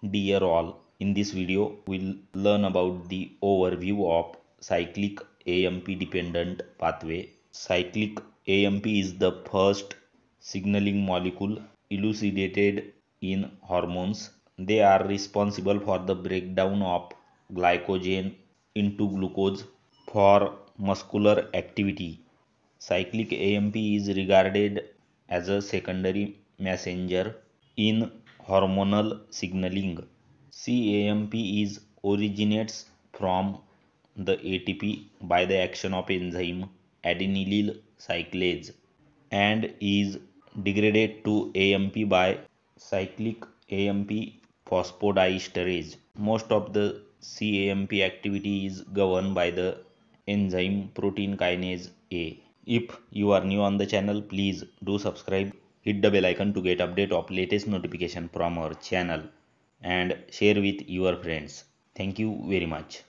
Dear all, in this video we'll learn about the overview of cyclic AMP dependent pathway. Cyclic AMP is the first signaling molecule elucidated in hormones. They are responsible for the breakdown of glycogen into glucose for muscular activity. Cyclic AMP is regarded as a secondary messenger in hormonal signaling. CAMP is originates from the ATP by the action of enzyme adenylyl cyclase and is degraded to AMP by cyclic AMP phosphodiesterase. Most of the CAMP activity is governed by the enzyme protein kinase A. If you are new on the channel, please do subscribe, hit the bell icon to get update of latest notification from our channel and share with your friends. Thank you very much.